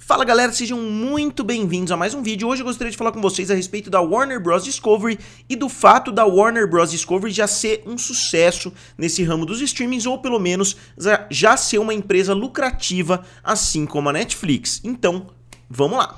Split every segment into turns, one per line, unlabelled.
Fala galera, sejam muito bem-vindos a mais um vídeo. Hoje eu gostaria de falar com vocês a respeito da Warner Bros. Discovery e do fato da Warner Bros. Discovery já ser um sucesso nesse ramo dos streamings, ou pelo menos já ser uma empresa lucrativa, assim como a Netflix. Então, vamos lá!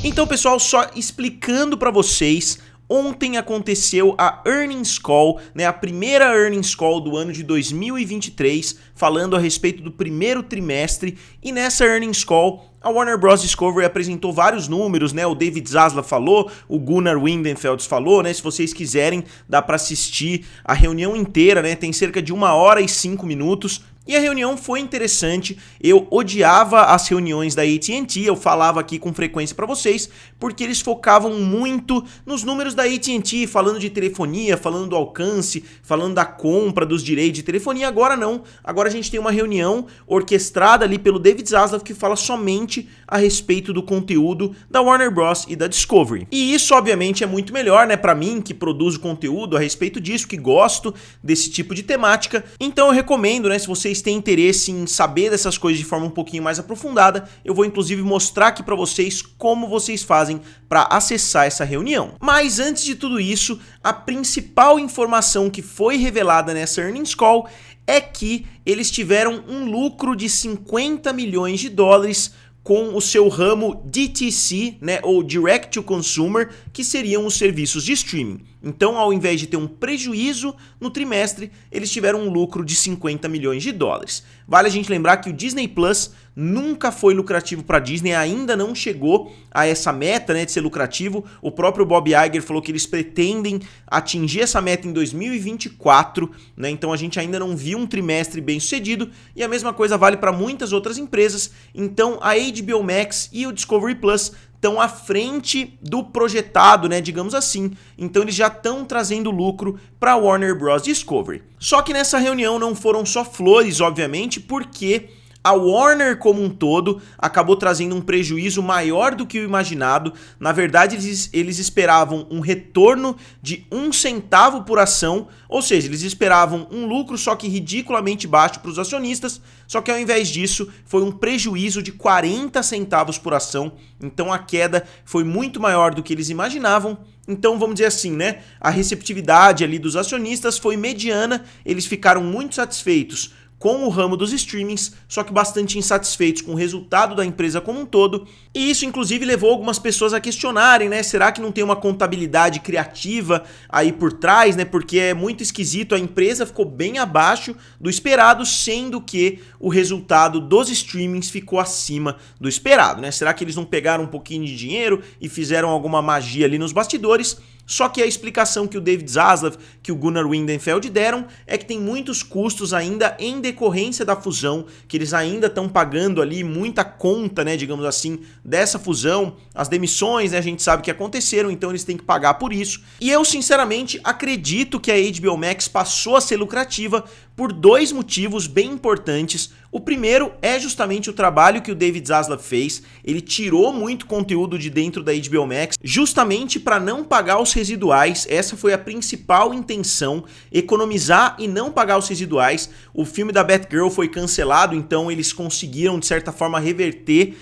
Então pessoal, só explicando para vocês, ontem aconteceu a Earnings Call, a primeira Earnings Call do ano de 2023, falando a respeito do primeiro trimestre, e nessa Earnings Call a Warner Bros. Discovery apresentou vários números, o David Zaslav falou, o Gunnar Wiedenfeld falou, se vocês quiserem dá para assistir a reunião inteira, tem cerca de 1 hora e 5 minutos, e a reunião foi interessante. Eu odiava as reuniões da AT&T, eu falava aqui com frequência para vocês, porque eles focavam muito nos números da AT&T, falando de telefonia, falando do alcance, falando da compra dos direitos de telefonia. Agora não, agora a gente tem uma reunião orquestrada ali pelo David Zaslav que fala somente a respeito do conteúdo da Warner Bros. E da Discovery. E isso obviamente é muito melhor, para mim que produzo conteúdo a respeito disso, que gosto desse tipo de temática. Então eu recomendo, se vocês têm interesse em saber dessas coisas de forma um pouquinho mais aprofundada, eu vou inclusive mostrar aqui para vocês como vocês fazem para acessar essa reunião. Mas antes de tudo isso, a principal informação que foi revelada nessa Earnings Call é que eles tiveram um lucro de 50 milhões de dólares com o seu ramo DTC, ou Direct to Consumer, que seriam os serviços de streaming. Então, ao invés de ter um prejuízo no trimestre, eles tiveram um lucro de 50 milhões de dólares. Vale a gente lembrar que o Disney Plus nunca foi lucrativo para a Disney, ainda não chegou a essa meta de ser lucrativo. O próprio Bob Iger falou que eles pretendem atingir essa meta em 2024, então a gente ainda não viu um trimestre bem sucedido, e a mesma coisa vale para muitas outras empresas. Então a HBO Max e o Discovery Plus estão à frente do projetado, digamos assim. Então eles já estão trazendo lucro para a Warner Bros. Discovery. Só que nessa reunião não foram só flores, obviamente, porque a Warner como um todo acabou trazendo um prejuízo maior do que o imaginado. Na verdade, eles esperavam um retorno de 1 centavo por ação, ou seja, eles esperavam um lucro só que ridiculamente baixo para os acionistas, só que ao invés disso foi um prejuízo de 40 centavos por ação. Então a queda foi muito maior do que eles imaginavam. Então vamos dizer assim, a receptividade ali dos acionistas foi mediana, eles ficaram muito satisfeitos com o ramo dos streamings, só que bastante insatisfeitos com o resultado da empresa como um todo, e isso inclusive levou algumas pessoas a questionarem, será que não tem uma contabilidade criativa aí por trás, porque é muito esquisito, a empresa ficou bem abaixo do esperado, sendo que o resultado dos streamings ficou acima do esperado, Será que eles não pegaram um pouquinho de dinheiro e fizeram alguma magia ali nos bastidores? Só que a explicação que o David Zaslav, que o Gunnar Wiedenfeld deram é que tem muitos custos ainda em decorrência da fusão, que eles ainda estão pagando ali muita conta, digamos assim, dessa fusão. As demissões, a gente sabe que aconteceram, então eles têm que pagar por isso. E eu, sinceramente, acredito que a HBO Max passou a ser lucrativa por 2 motivos bem importantes. O primeiro é justamente o trabalho que o David Zaslav fez. Ele tirou muito conteúdo de dentro da HBO Max, justamente para não pagar os residuais. Essa foi a principal intenção, economizar e não pagar os residuais. O filme da Batgirl foi cancelado, então eles conseguiram de certa forma reverter,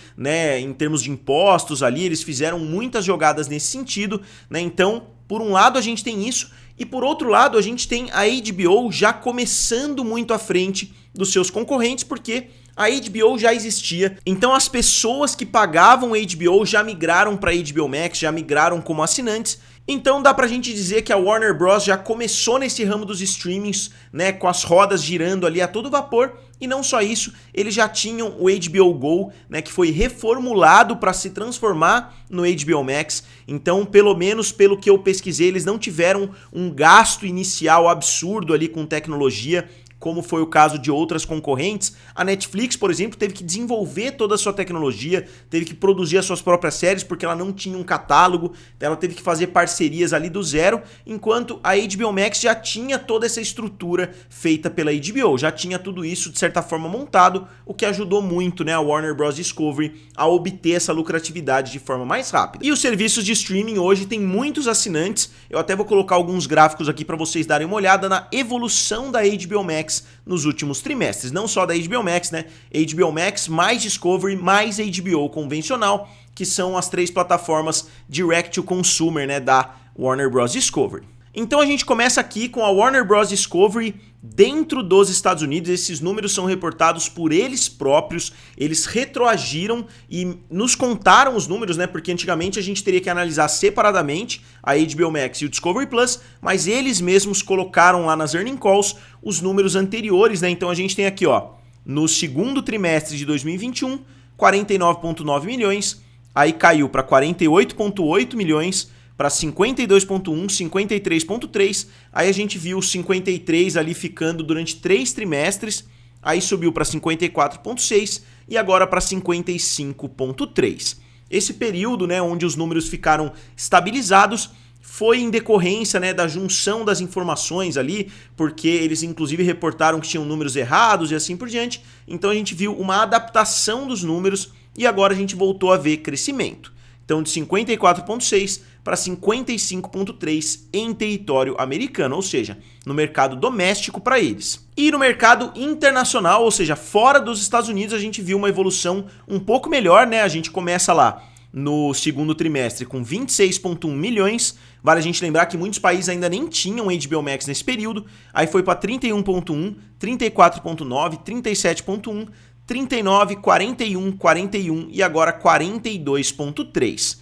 em termos de impostos ali, eles fizeram muitas jogadas nesse sentido, Então, por um lado a gente tem isso, e por outro lado a gente tem a HBO já começando muito à frente dos seus concorrentes, porque a HBO já existia, então as pessoas que pagavam a HBO já migraram para a HBO Max, já migraram como assinantes. Então dá pra gente dizer que a Warner Bros. Já começou nesse ramo dos streamings, com as rodas girando ali a todo vapor. E não só isso, eles já tinham o HBO Go, que foi reformulado para se transformar no HBO Max. Então, pelo menos pelo que eu pesquisei, eles não tiveram um gasto inicial absurdo ali com tecnologia, como foi o caso de outras concorrentes. A Netflix, por exemplo, teve que desenvolver toda a sua tecnologia, teve que produzir as suas próprias séries, porque ela não tinha um catálogo, ela teve que fazer parcerias ali do zero, enquanto a HBO Max já tinha toda essa estrutura feita pela HBO, já tinha tudo isso de certa forma montado, o que ajudou muito, a Warner Bros. Discovery a obter essa lucratividade de forma mais rápida. E os serviços de streaming hoje têm muitos assinantes, eu até vou colocar alguns gráficos aqui para vocês darem uma olhada na evolução da HBO Max Max nos últimos trimestres. Não só da HBO Max, né? HBO Max mais Discovery mais HBO convencional, que são as 3 plataformas direct to consumer, né, da Warner Bros. Discovery. Então a gente começa aqui com a Warner Bros. Discovery dentro dos Estados Unidos. Esses números são reportados por eles próprios, eles retroagiram e nos contaram os números, né? Porque antigamente a gente teria que analisar separadamente a HBO Max e o Discovery Plus, mas eles mesmos colocaram lá nas earnings calls os números anteriores, né? Então a gente tem aqui, ó, no segundo trimestre de 2021, 49,9 milhões, aí caiu para 48,8 milhões, para 52,1, 53,3, aí a gente viu 53 ali ficando durante 3 trimestres, aí subiu para 54,6 e agora para 55,3. Esse período, né, onde os números ficaram estabilizados foi em decorrência, né, da junção das informações ali, porque eles inclusive reportaram que tinham números errados e assim por diante, então a gente viu uma adaptação dos números e agora a gente voltou a ver crescimento. Então de 54,6 para 55,3 em território americano, ou seja, no mercado doméstico para eles. E no mercado internacional, ou seja, fora dos Estados Unidos, a gente viu uma evolução um pouco melhor, né? A gente começa lá no segundo trimestre com 26,1 milhões. Vale a gente lembrar que muitos países ainda nem tinham HBO Max nesse período. Aí foi para 31,1, 34,9, 37,1, 39, 41, 41 e agora 42,3.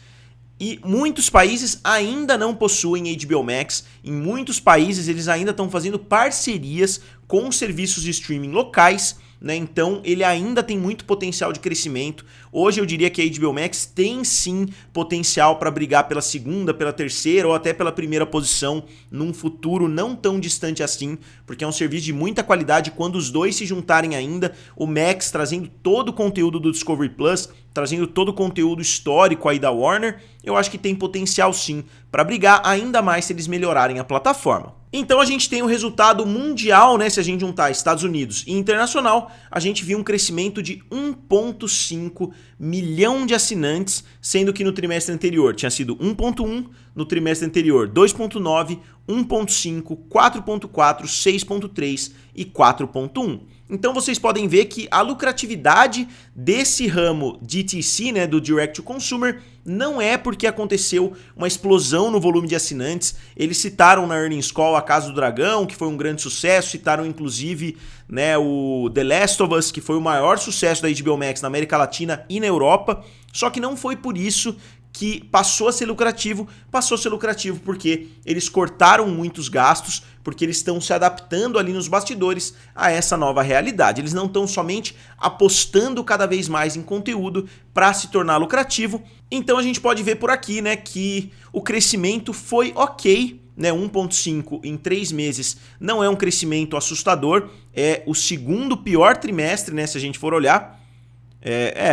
E muitos países ainda não possuem HBO Max, em muitos países eles ainda estão fazendo parcerias com serviços de streaming locais, né? Então ele ainda tem muito potencial de crescimento. Hoje eu diria que a HBO Max tem sim potencial para brigar pela segunda, pela terceira ou até pela primeira posição num futuro não tão distante assim, porque é um serviço de muita qualidade. Quando os dois se juntarem ainda, o Max trazendo todo o conteúdo do Discovery Plus, trazendo todo o conteúdo histórico aí da Warner, eu acho que tem potencial sim para brigar ainda mais se eles melhorarem a plataforma. Então a gente tem o resultado mundial, né? Se a gente juntar Estados Unidos e internacional, a gente viu um crescimento de 1,5 milhão de assinantes, sendo que no trimestre anterior tinha sido 1,1, no trimestre anterior 2,9, 1,5, 4,4, 6,3 e 4,1. Então vocês podem ver que a lucratividade desse ramo DTC, né, do Direct to Consumer, não é porque aconteceu uma explosão no volume de assinantes. Eles citaram na Earnings Call a Casa do Dragão, que foi um grande sucesso, citaram inclusive, né, o The Last of Us, que foi o maior sucesso da HBO Max na América Latina e na Europa, só que não foi por isso que passou a ser lucrativo porque eles cortaram muitos gastos, porque eles estão se adaptando ali nos bastidores a essa nova realidade. Eles não estão somente apostando cada vez mais em conteúdo para se tornar lucrativo. Então a gente pode ver por aqui, né, que o crescimento foi ok, né, 1,5 em 3 meses não é um crescimento assustador, é o segundo pior trimestre, né, se a gente for olhar.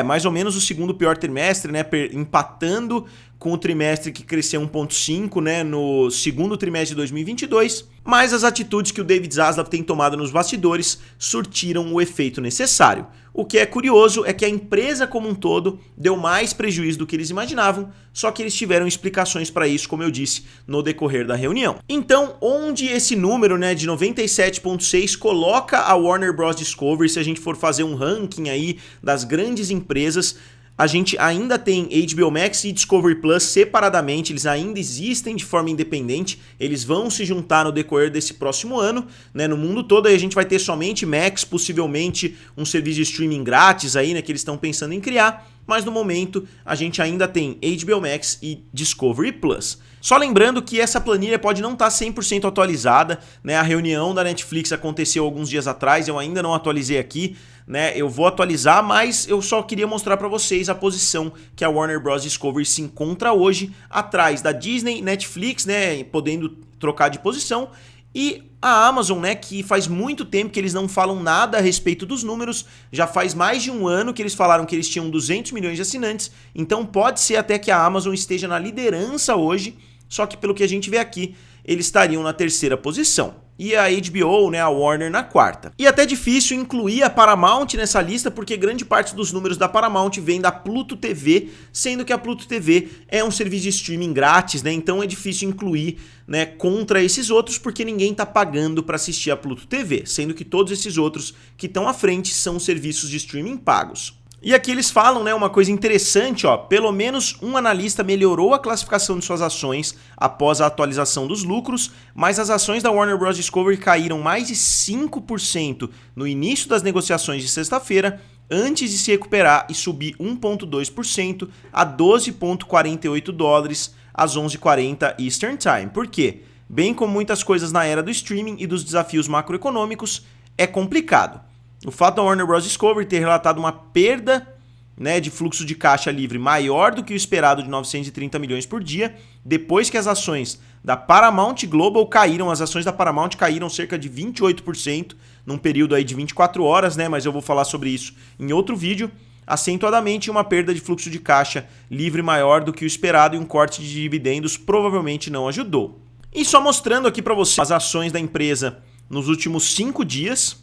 Mais ou menos o segundo pior trimestre, né, empatando com o trimestre que cresceu 1,5, né, no segundo trimestre de 2022, mas as atitudes que o David Zaslav tem tomado nos bastidores surtiram o efeito necessário. O que é curioso é que a empresa como um todo deu mais prejuízo do que eles imaginavam, só que eles tiveram explicações para isso, como eu disse, no decorrer da reunião. Então, onde esse número, né, de 97,6 coloca a Warner Bros. Discovery, se a gente for fazer um ranking aí das grandes empresas, a gente ainda tem HBO Max e Discovery Plus separadamente, eles ainda existem de forma independente, eles vão se juntar no decorrer desse próximo ano, né, no mundo todo. Aí a gente vai ter somente Max, possivelmente um serviço de streaming grátis aí, né, que eles estão pensando em criar, mas no momento a gente ainda tem HBO Max e Discovery Plus. Só lembrando que essa planilha pode não estar 100% atualizada, né? A reunião da Netflix aconteceu alguns dias atrás, eu ainda não atualizei aqui, né? Eu vou atualizar, mas eu só queria mostrar para vocês a posição que a Warner Bros. Discovery se encontra hoje, atrás da Disney, Netflix, né, podendo trocar de posição, e a Amazon, né, que faz muito tempo que eles não falam nada a respeito dos números, já faz mais de um ano que eles falaram que eles tinham 200 milhões de assinantes, então pode ser até que a Amazon esteja na liderança hoje, só que pelo que a gente vê aqui, eles estariam na terceira posição. e a HBO, né, a Warner na quarta. E até difícil incluir a Paramount nessa lista, porque grande parte dos números da Paramount vem da Pluto TV, sendo que a Pluto TV é um serviço de streaming grátis, né, então é difícil incluir, né, contra esses outros, porque ninguém tá pagando para assistir a Pluto TV, sendo que todos esses outros que estão à frente são serviços de streaming pagos. E aqui eles falam, né, uma coisa interessante, ó, pelo menos um analista melhorou a classificação de suas ações após a atualização dos lucros, mas as ações da Warner Bros. Discovery caíram mais de 5% no início das negociações de sexta-feira, antes de se recuperar e subir 1,2% a 12,48 dólares às 11h40 Eastern Time. Por quê? Bem como muitas coisas na era do streaming e dos desafios macroeconômicos, é complicado. O fato da Warner Bros. Discovery ter relatado uma perda, né, de fluxo de caixa livre maior do que o esperado de 930 milhões por dia, depois que as ações da Paramount Global caíram, as ações da Paramount caíram cerca de 28% num período aí de 24 horas, né, mas eu vou falar sobre isso em outro vídeo, acentuadamente uma perda de fluxo de caixa livre maior do que o esperado e um corte de dividendos provavelmente não ajudou. E só mostrando aqui para vocês as ações da empresa nos últimos 5 dias,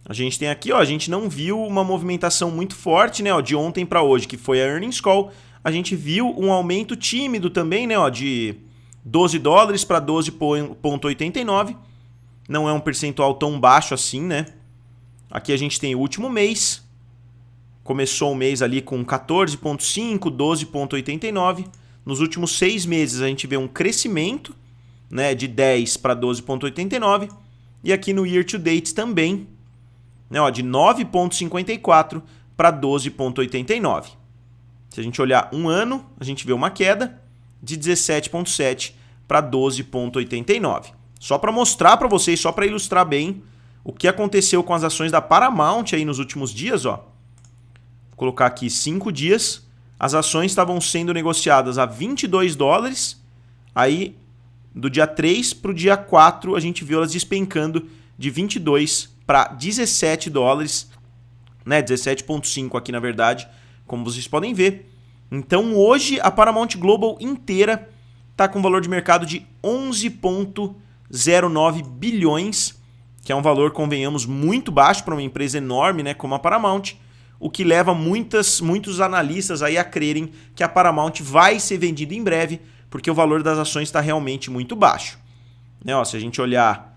a gente tem aqui, ó, a gente não viu uma movimentação muito forte, né, ó, de ontem para hoje, que foi a earnings call. A gente viu um aumento tímido também, né, ó, de 12 dólares para 12,89. Não é um percentual tão baixo assim, né? Aqui a gente tem o último mês. Começou o mês ali com 14,5, 12,89. Nos últimos 6 meses a gente vê um crescimento, né, de 10 para 12,89. E aqui no year to date também, né, ó, de 9,54 para 12,89. Se a gente olhar um ano, a gente vê uma queda de 17,7 para 12,89. Só para mostrar para vocês, só para ilustrar bem o que aconteceu com as ações da Paramount aí nos últimos dias, ó. Vou colocar aqui 5 dias. As ações estavam sendo negociadas a 22 dólares. Aí, do dia 3 para o dia 4, a gente viu elas despencando de 22 para 17 dólares, né, 17,5 aqui na verdade, como vocês podem ver. Então hoje a Paramount Global inteira está com um valor de mercado de 11,09 bilhões, que é um valor, convenhamos, muito baixo para uma empresa enorme, né, como a Paramount, o que leva muitos analistas aí a crerem que a Paramount vai ser vendida em breve, porque o valor das ações está realmente muito baixo. Né, ó, se a gente olhar,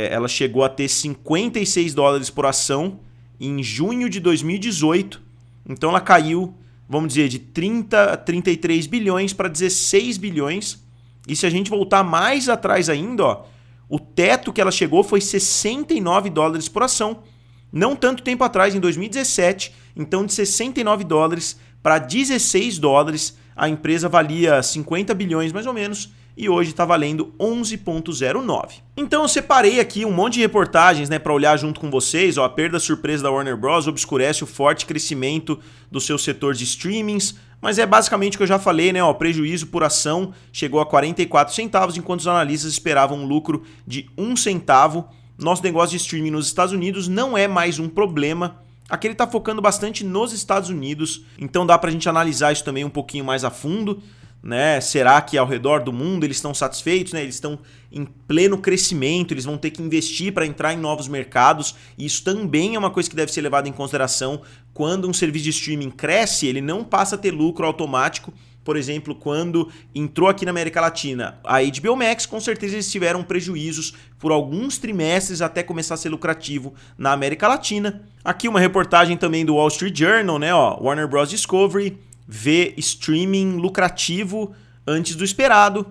ela chegou a ter 56 dólares por ação em junho de 2018. Então ela caiu, vamos dizer, de 33 bilhões para 16 bilhões. E se a gente voltar mais atrás ainda, ó, o teto que ela chegou foi 69 dólares por ação. Não tanto tempo atrás, em 2017. Então de 69 dólares para 16 dólares, a empresa valia 50 bilhões mais ou menos. E hoje está valendo 11,09. Então eu separei aqui um monte de reportagens, né, para olhar junto com vocês. Ó, a perda surpresa da Warner Bros. Obscurece o forte crescimento do seu setor de streamings, mas é basicamente o que eu já falei, né? Ó, prejuízo por ação chegou a 44 centavos, enquanto os analistas esperavam um lucro de 1 centavo. Nosso negócio de streaming nos Estados Unidos não é mais um problema. Aqui ele está focando bastante nos Estados Unidos, então dá para a gente analisar isso também um pouquinho mais a fundo. Né? Será que ao redor do mundo eles estão satisfeitos? Né? Eles estão em pleno crescimento, eles vão ter que investir para entrar em novos mercados. E isso também é uma coisa que deve ser levada em consideração. Quando um serviço de streaming cresce, ele não passa a ter lucro automático. Por exemplo, quando entrou aqui na América Latina a HBO Max, com certeza eles tiveram prejuízos por alguns trimestres até começar a ser lucrativo na América Latina. Aqui uma reportagem também do Wall Street Journal, né? Ó, Warner Bros. Discovery vê streaming lucrativo antes do esperado.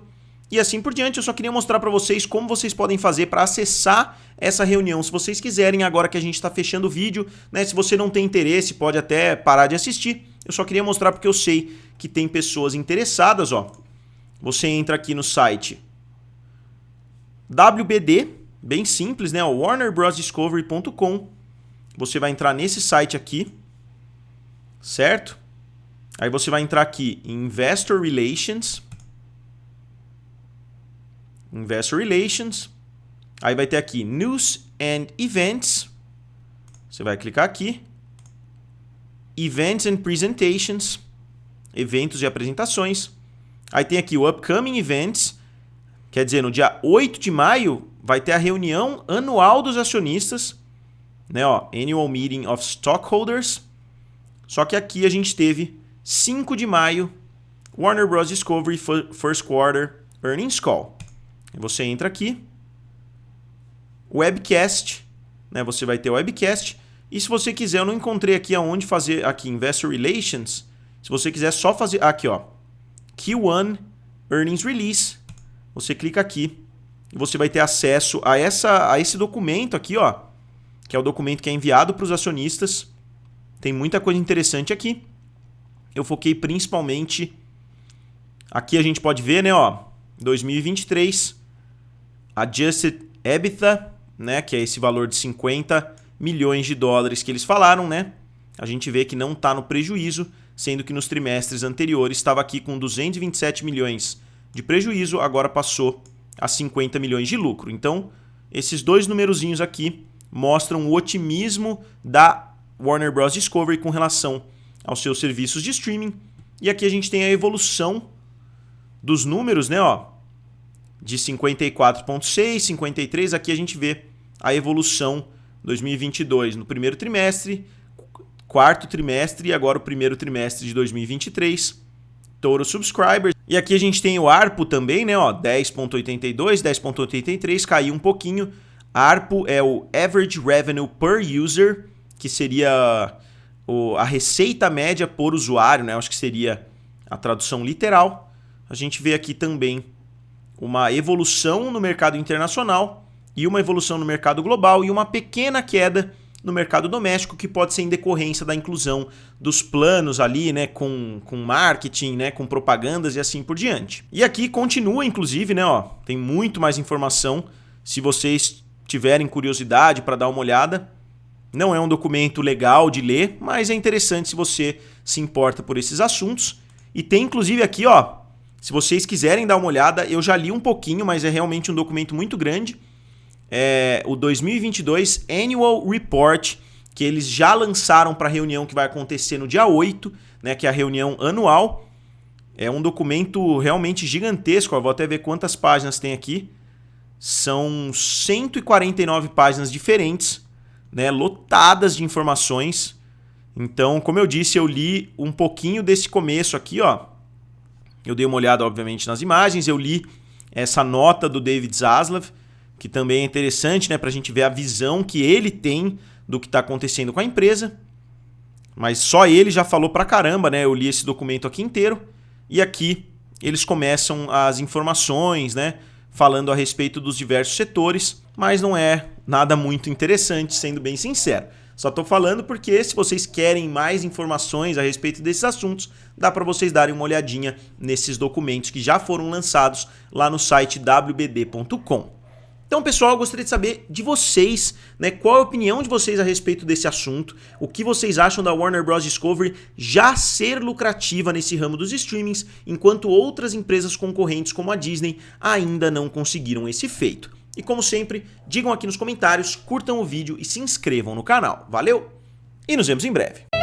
E assim por diante. Eu só queria mostrar para vocês como vocês podem fazer para acessar essa reunião, se vocês quiserem, agora que a gente está fechando o vídeo, né? Se você não tem interesse, pode até parar de assistir. Eu só queria mostrar porque eu sei que tem pessoas interessadas, ó. Você entra aqui no site WBD, bem simples, né? warnerbrosdiscovery.com. Você vai entrar nesse site aqui, certo? Aí você vai entrar aqui em Investor Relations. Investor Relations. Aí vai ter aqui News and Events. Você vai clicar aqui. Events and Presentations. Eventos e apresentações. Aí tem aqui o Upcoming Events. Quer dizer, no dia 8 de maio vai ter a reunião anual dos acionistas, né, ó, Annual Meeting of Stockholders. Só que aqui a gente teve 5 de maio, Warner Bros. Discovery First Quarter Earnings Call. Você entra aqui, Webcast, né, você vai ter o Webcast. E se você quiser, eu não encontrei aqui aonde fazer, aqui, Investor Relations. Se você quiser só fazer, aqui ó, Q1 Earnings Release, você clica aqui e você vai ter acesso a esse documento aqui, ó, que é o documento que é enviado para os acionistas. Tem muita coisa interessante aqui. Eu foquei principalmente, aqui a gente pode ver, né, ó, 2023, Adjusted EBITDA, né, que é esse valor de 50 milhões de dólares que eles falaram, né? A gente vê que não está no prejuízo, sendo que nos trimestres anteriores estava aqui com 227 milhões de prejuízo, agora passou a 50 milhões de lucro. Então, esses dois numerozinhos aqui mostram o otimismo da Warner Bros. Discovery com relação aos seus serviços de streaming. E aqui a gente tem a evolução dos números, né? Ó, de 54,6, 53, aqui a gente vê a evolução 2022 no primeiro trimestre, quarto trimestre e agora o primeiro trimestre de 2023. Total subscribers. E aqui a gente tem o ARPU também, né? Ó, 10,82, 10,83, caiu um pouquinho. ARPU é o Average Revenue Per User, que seria a receita média por usuário, né? Acho que seria a tradução literal. A gente vê aqui também uma evolução no mercado internacional e uma evolução no mercado global e uma pequena queda no mercado doméstico, que pode ser em decorrência da inclusão dos planos ali, né, com marketing, né, com propagandas e assim por diante. E aqui continua, inclusive, né, ó, tem muito mais informação. Se vocês tiverem curiosidade para dar uma olhada, não é um documento legal de ler, mas é interessante se você se importa por esses assuntos. E tem inclusive aqui, ó, se vocês quiserem dar uma olhada, eu já li um pouquinho, mas é realmente um documento muito grande. É o 2022 Annual Report, que eles já lançaram para a reunião que vai acontecer no dia 8, né, que é a reunião anual. É um documento realmente gigantesco, eu vou até ver quantas páginas tem aqui. São 149 páginas diferentes, né, lotadas de informações. Então, como eu disse, eu li um pouquinho desse começo aqui, ó. Eu dei uma olhada, obviamente, nas imagens, eu li essa nota do David Zaslav, que também é interessante, né, para a gente ver a visão que ele tem do que está acontecendo com a empresa. Mas só ele já falou pra caramba, né? Eu li esse documento aqui inteiro. E aqui eles começam as informações, né, falando a respeito dos diversos setores, mas não é nada muito interessante, sendo bem sincero. Só estou falando porque se vocês querem mais informações a respeito desses assuntos, dá para vocês darem uma olhadinha nesses documentos que já foram lançados lá no site wbd.com. Então, pessoal, eu gostaria de saber de vocês, né, qual a opinião de vocês a respeito desse assunto, o que vocês acham da Warner Bros. Discovery já ser lucrativa nesse ramo dos streamings, enquanto outras empresas concorrentes como a Disney ainda não conseguiram esse feito. E como sempre, digam aqui nos comentários, curtam o vídeo e se inscrevam no canal. Valeu e nos vemos em breve!